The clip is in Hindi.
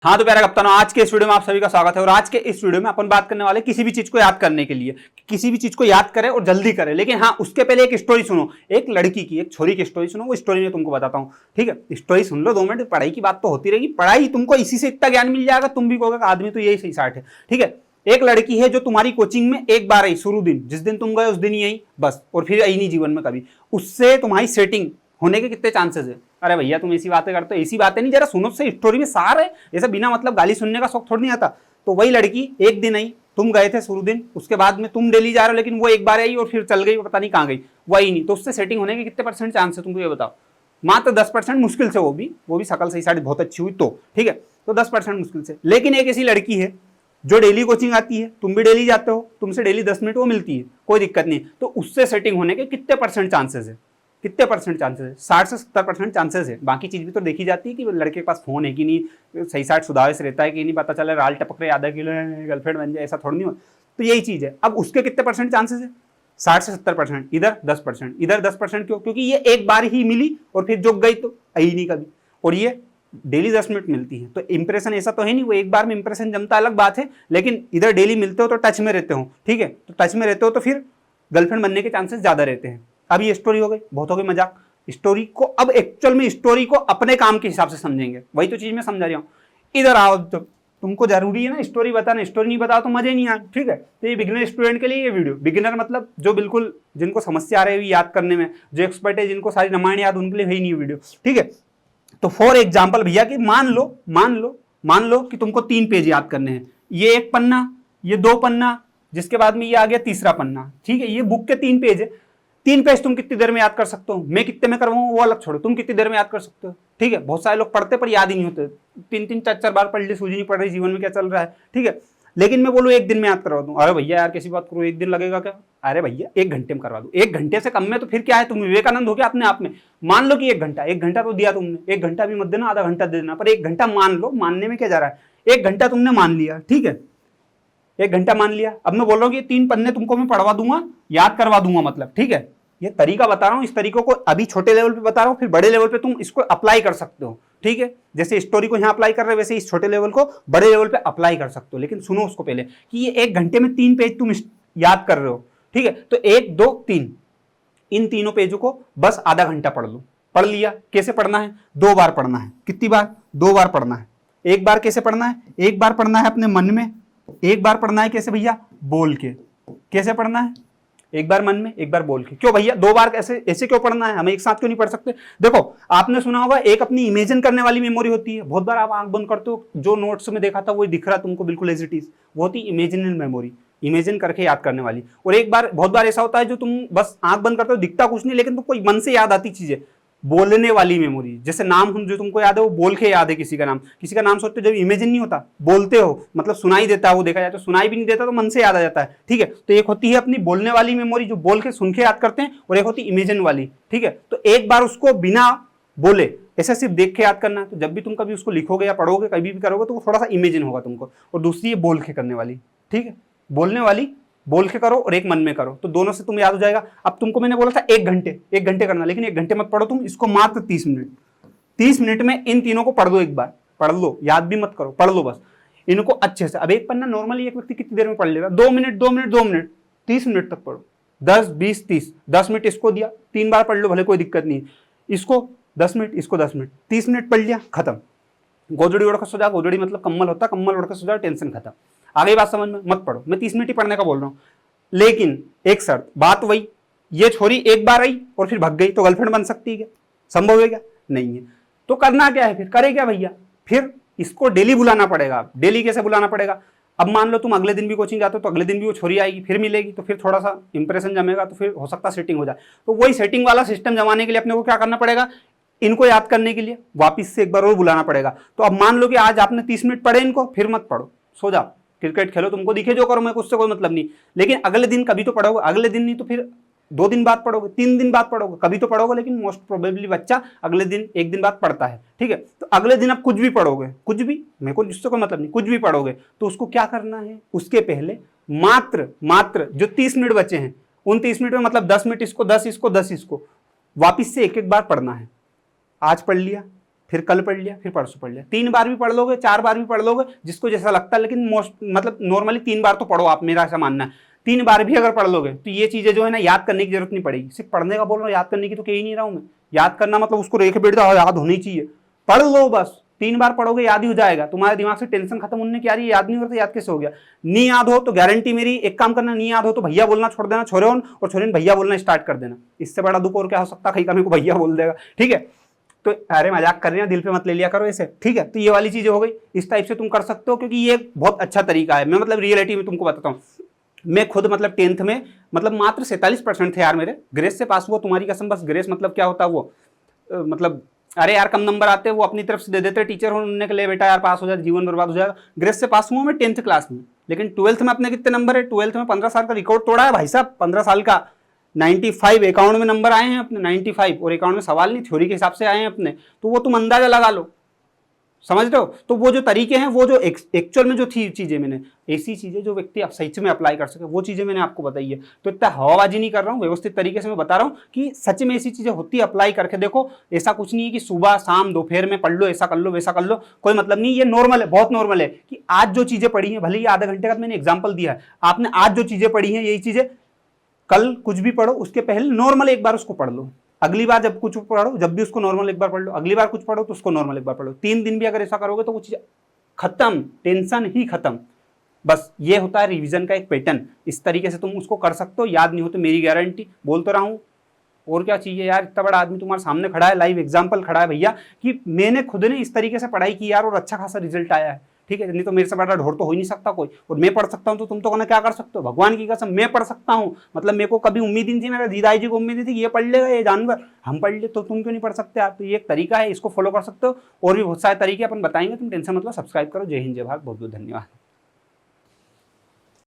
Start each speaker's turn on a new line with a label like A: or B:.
A: हाँ तो प्यारे कप्तानों, आज के इस वीडियो में आप सभी का स्वागत है। और आज के इस वीडियो में अपन बात करने वाले किसी भी चीज को याद करने के लिए, किसी भी चीज को याद करें और जल्दी करें। लेकिन हाँ, उसके पहले एक स्टोरी सुनो, एक लड़की की, एक छोरी की स्टोरी सुनो। वो स्टोरी में तुमको बताता हूँ, ठीक है? स्टोरी सुन लो 2 मिनट। पढ़ाई की बात तो होती रहेगी, पढ़ाई तुमको इसी से इतना ज्ञान मिल जाएगा, तुम भी कहोगे आदमी तो यही सही साठ है, ठीक है? एक लड़की है जो तुम्हारी कोचिंग में एक बार आई, शुरू दिन, जिस दिन तुम गए उस दिन ही आई बस, और फिर आई नहीं जीवन में कभी। उससे तुम्हारी सेटिंग होने के कितने चांसेस है? अरे भैया तुम ऐसी बातें करते हो, ऐसी बातें नहीं, जरा सुनो से स्टोरी में सार है। ऐसा बिना मतलब गाली सुनने का शौक थोड़ी नहीं आता। तो वही लड़की एक दिन आई, तुम गए थे शुरू दिन, उसके बाद में तुम डेली जा रहे हो, लेकिन वो एक बार आई और फिर चल गई, पता नहीं कहाँ गई, वही नहीं। तो उससे सेटिंग होने के कितने % चांस है तुमको ये बताओ? मात्र 10% मुश्किल से, वो भी शकल सही साड़ी बहुत अच्छी हुई तो, ठीक है? तो 10% मुश्किल से। लेकिन एक ऐसी लड़की है जो डेली कोचिंग आती है, तुम भी डेली जाते हो, तुमसे डेली 10 मिनट वो मिलती है, कोई दिक्कत नहीं। तो उससे सेटिंग होने के कितने % चांसेस है? कितने % चांसेस है? 60 से 70% चांसेस है। बाकी चीज भी तो देखी जाती है कि लड़के के पास फोन है कि नहीं, सही साइड सुधार से रहता है कि नहीं, पता चला राल टपक रहे, आधा किलो गर्लफ्रेंड बन जाए, ऐसा थोड़ी नहीं हो। तो यही चीज है। अब उसके कितने % चांसेस है? 60 से 70%। इधर 10%, इधर 10%। क्यों? क्योंकि ये एक बार ही मिली और फिर जुग गई तो आई नहीं कभी, और ये डेली 10 मिनट मिलती है। तो इंप्रेशन ऐसा तो है नहीं, वो एक बार में इंप्रेशन जमता अलग बात है, लेकिन इधर डेली मिलते हो तो टच में रहते हो, ठीक है? तो टच में रहते हो तो फिर गर्लफ्रेंड बनने के चांसेस ज्यादा रहते हैं। अब ये स्टोरी हो गई, बहुत हो गई मजाक। स्टोरी को अब एक्चुअल में स्टोरी को अपने काम के हिसाब से समझेंगे, वही तो चीज मैं समझा रहा हूँ। इधर आओ, तो तुमको जरूरी है ना स्टोरी बताना, स्टोरी नहीं बताओ तो मजे नहीं आए, ठीक है? तो ये बिगिनर स्टूडेंट के लिए ये वीडियो, बिगिनर मतलब जो बिल्कुल जिनको समस्या आ रही है याद करने में, जो एक्सपर्ट है, जिनको सारी रामायण याद, उनके लिए है ही नहीं वीडियो, ठीक है? तो फॉर एग्जाम्पल भैया कि मान लो कि तुमको 3 पेज याद करने हैं, ये 1 पन्ना, ये 2 पन्ना, जिसके बाद में ये आ गया तीसरा पन्ना, ठीक है? ये बुक के 3 पेज है। 3 पेज तुम कितनी देर में याद कर सकते हो? मैं कितने में करवाऊं वो अलग छोड़ो, तुम कितनी देर में याद कर सकते हो, ठीक है? बहुत सारे लोग पढ़ते पर याद ही नहीं होते, 3-3 4-4 बार पढ़ ली, सूझी नहीं पड़ रही जीवन में क्या चल रहा है, ठीक है? लेकिन मैं बोलूँ 1 दिन में याद करवा दूं, अरे भैया यार कैसी बात करूँ, 1 दिन लगेगा क्या? अरे भैया 1 घंटे में करवा दूं, 1 घंटे से कम में तो फिर क्या है, तुम विवेकानंद हो गया अपने आप में। मान लो कि 1 घंटा तो दिया तुमने, 1 घंटा भी मत देना, आधा घंटा दे देना, पर 1 घंटा मान लो, मानने में क्या जा रहा है? 1 घंटा तुमने मान लिया, ठीक है? 1 घंटा मान लिया। अब मैं बोल रहा हूँ कि 3 पन्ने तुमको मैं पढ़वा दूंगा, याद करवा दूंगा, मतलब, ठीक है? ये तरीका बता रहा हूँ, इस तरीकों को अभी छोटे लेवल पे बता रहा हूँ, फिर बड़े लेवल पे तुम इसको अप्लाई कर सकते हो, ठीक है? जैसे स्टोरी को यहाँ अप्लाई कर रहे हो, वैसे इस छोटे लेवल को बड़े लेवल पे अप्लाई कर सकते हो। लेकिन सुनो उसको पहले कि ये 1 घंटे में 3 पेज तुम याद कर रहे हो, ठीक है? तो 1 2 3, इन तीनों पेजों को बस आधा घंटा पढ़ लो। पढ़ लिया। कैसे पढ़ना है? 2 बार पढ़ना है। कितनी बार? 2 बार पढ़ना है। 1 बार कैसे पढ़ना है? 1 बार पढ़ना है अपने मन में, 1 बार पढ़ना है कैसे भैया? बोल के। कैसे पढ़ना है? 1 बार मन में, 1 बार बोल के। क्यों भैया 2 बार ऐसे ऐसे क्यों पढ़ना है? हमें एक साथ क्यों नहीं पढ़ सकते? देखो, आपने सुना होगा एक अपनी इमेजिन करने वाली मेमोरी होती है। बहुत बार आप आंख बंद करते हो, जो नोट्स में देखा था वो दिख रहा तुमको बिल्कुल एज इट इज, वो होती इमेजिनल मेमोरी, इमेजिन करके याद करने वाली। और एक बार, बहुत बार ऐसा होता है जो तुम बस आंख बंद करते हो, दिखता कुछ नहीं, लेकिन तुमको मन से याद आती चीजें, बोलने वाली मेमोरी। जैसे नाम जो तुमको याद है वो बोल के याद है, किसी का नाम सोचते हो, जब इमेजिन नहीं होता, बोलते हो, मतलब सुनाई देता है, वो देखा जाए तो सुनाई भी नहीं देता तो मन से याद आ जाता है, ठीक है? तो एक होती है अपनी बोलने वाली मेमोरी, जो बोल के सुन के याद करते हैं, और एक होती है इमेजिन वाली, ठीक है? तो 1 बार उसको बिना बोले ऐसा सिर्फ देख के याद करना है। तो जब भी तुम कभी उसको लिखोगे या पढ़ोगे, कभी भी करोगे, तो वो थोड़ा सा इमेजिन होगा तुमको। और दूसरी है बोल के करने वाली, ठीक है? बोलने वाली बोल के करो और एक मन में करो, तो दोनों से तुम याद हो जाएगा। अब तुमको मैंने बोला था 1 घंटे करना, लेकिन 1 घंटे मत पढ़ो तुम इसको, मात्र 30 मिनट। 30 मिनट में इन तीनों को पढ़ दो, एक बार पढ़ लो, याद भी मत करो, पढ़ लो बस इनको अच्छे से। अब 1 पन्ना नॉर्मली एक व्यक्ति कितनी देर में पढ़ लेगा? 2 मिनट 2 मिनट 2 मिनट, 30 मिनट तक पढ़ो। 10 20 30, 10 मिनट इसको दिया, 3 बार पढ़ लो भले, कोई दिक्कत नहीं। इसको 10 मिनट, इसको 10 मिनट, 30 मिनट पढ़ लिया, खत्म। गोजड़ी ओढ़ कर सो जा, गोजड़ी मतलब कम्बल होता है, कम्बल ओढ़ कर सो जा, टेंशन खत्म। आगे बात समझ में? मत पढ़ो, मैं 30 मिनट ही पढ़ने का बोल रहा हूँ। लेकिन एक शर्त, बात वही, ये छोरी 1 बार आई और फिर भाग गई, तो गर्लफ्रेंड बन सकती है क्या? संभव है क्या? नहीं है। तो करना क्या है फिर? करे क्या भैया? फिर इसको डेली बुलाना पड़ेगा। डेली कैसे बुलाना पड़ेगा? अब मान लो तुम अगले दिन भी कोचिंग जाते हो, तो अगले दिन भी वो छोरी आएगी, फिर मिलेगी, तो फिर थोड़ा सा इंप्रेशन जमेगा, तो फिर हो सकता है सेटिंग हो जाए। तो वही सेटिंग वाला सिस्टम जमाने के लिए अपने को क्या करना पड़ेगा? इनको याद करने के लिए वापिस से एक बार और बुलाना पड़ेगा। तो अब मान लो कि आज आपने 30 मिनट पढ़े इनको, फिर मत पढ़ो, सो जाओ, क्रिकेट खेलो, तुमको दिखे जो करो, मैं उससे कोई मतलब नहीं। लेकिन अगले दिन कभी तो पढ़ोगे, अगले दिन नहीं तो फिर 2 दिन बाद पढ़ोगे, 3 दिन बाद पढ़ोगे, कभी तो पढ़ोगे। लेकिन मोस्ट प्रोबेबली बच्चा अगले दिन, 1 दिन बाद पढ़ता है, ठीक है? तो अगले दिन आप कुछ भी पढ़ोगे, कुछ भी, मेरे को जिससे कोई मतलब नहीं, कुछ भी पढ़ोगे, तो उसको क्या करना है? उसके पहले मात्र जो 30 मिनट बचे हैं, उन 30 मिनट में मतलब 10 मिनट इसको, 10 इसको, 10 इसको, वापिस से एक एक बार पढ़ना है। आज पढ़ लिया, फिर कल पढ़ लिया, फिर परसों पढ़ लिया। 3 बार भी पढ़ लोगे, 4 बार भी पढ़ लोगे, जिसको जैसा लगता है, लेकिन मोस्ट मतलब नॉर्मली 3 बार तो पढ़ो आप, मेरा ऐसा मानना है। 3 बार भी अगर पढ़ लोगे तो ये चीजें जो है ना याद करने की जरूरत नहीं पड़ेगी। सिर्फ पढ़ने का बोल रहा हूँ, याद करने की तो कह ही नहीं रहा हूँ मैं। याद करना मतलब उसको रेख बेट दो, याद होनी चाहिए, पढ़ लो बस। 3 बार पढ़ोगे याद ही हो जाएगा, तुम्हारे दिमाग से टेंशन खत्म होने की आ रही है, याद नहीं हो रहा, याद कैसे हो गया। नहीं याद हो तो गारंटी मेरी, एक काम करना, नहीं याद हो तो भैया बोलना छोड़ देना, छोरे और छोरे भैया बोलना स्टार्ट कर देना। इससे बड़ा दुख और क्या हो सकता है, कहीं का मेरे को भैया बोल देगा, ठीक है। तो अरे मजाक कर रहे हैं, दिल पे मत ले लिया करो ऐसे, ठीक है। तो ये वाली चीजें हो गई, इस टाइप से तुम कर सकते हो, क्योंकि ये बहुत अच्छा तरीका है। मैं मतलब रियलिटी में तुमको बताता हूँ, मैं खुद मतलब 10th में मतलब मात्र 47% थे यार मेरे, ग्रेस से पास हुआ, तुम्हारी कसम। बस ग्रेस मतलब क्या होता है वो, मतलब अरे यार कम नंबर आते हैं वो अपनी तरफ से दे देते टीचर होने के लिए, बेटा यार पास हो जाए, जीवन बर्बाद हो जाएगा। ग्रेस से पास हुआ मैं 10th क्लास में, लेकिन 12th में अपने कितने नंबर है, 12th में 15 साल का रिकॉर्ड तोड़ा है भाई साहब, 15 साल का 95 अकाउंट में नंबर आए हैं अपने 95, और अकाउंट में सवाल नहीं, थ्योरी के हिसाब से आए हैं अपने। तो वो तुम अंदाजा लगा लो, समझ रहे हो। तो वो जो तरीके हैं, वो जो एक्चुअल में जो थी चीजें, मैंने ऐसी चीजें जो व्यक्ति आप सच में अप्लाई कर सके, वो चीजें मैंने आपको बताई है। तो इतना हवाबाजी नहीं कर रहा हूँ, व्यवस्थित तरीके से मैं बता रहा हूँ कि सच में ऐसी चीजें होती है, अप्लाई करके देखो। ऐसा कुछ नहीं है कि सुबह शाम दोपहर में पढ़ लो, ऐसा कर लो वैसा कर लो, कोई मतलब नहीं। ये नॉर्मल है, बहुत नॉर्मल है कि आज जो चीजें पढ़ी हैं, भले ही आधा घंटे का मैंने एग्जाम्पल दिया है, आपने आज जो चीजें पढ़ी हैं, यही चीजें कल कुछ भी पढ़ो, उसके पहले नॉर्मल एक बार उसको पढ़ लो। अगली बार जब कुछ पढ़ो, जब भी उसको नॉर्मल एक बार पढ़ लो। अगली बार कुछ पढ़ो तो उसको नॉर्मल एक बार पढ़ लो। 3 दिन भी अगर ऐसा करोगे तो वो चीज खत्म, टेंशन ही खत्म। बस ये होता है रिवीजन का एक पैटर्न, इस तरीके से तुम उसको कर सकते हो। याद नहीं हो तो मेरी गारंटी, बोल तो रहा हूँ, और क्या चाहिए यार। इतना बड़ा आदमी तुम्हारे सामने खड़ा है, लाइव एग्जाम्पल खड़ा है भैया, कि मैंने खुद ने इस तरीके से पढ़ाई की यार और अच्छा खासा रिजल्ट आया है, ठीक है। नहीं तो मेरे से बड़ा ढोर तो हो ही नहीं सकता कोई। और मैं पढ़ सकता हूँ तो तुम तो क्या कर सकते हो, भगवान की कसम मैं पढ़ सकता हूँ। मतलब मेरे को कभी उम्मीद ही नहीं थी, मेरे दीदाई जी को उम्मीद थी ये पढ़ लेगा ये जानवर, हम पढ़ ले, तो तुम क्यों नहीं पढ़ सकते आप। तो ये एक तरीका है, इसको फॉलो कर सकते हो। और भी बहुत सारे तरीके अपन बताएंगे, तुम टेंशन मतलब। सब्सक्राइब करो। जय हिंद जय भारत, बहुत बहुत धन्यवाद।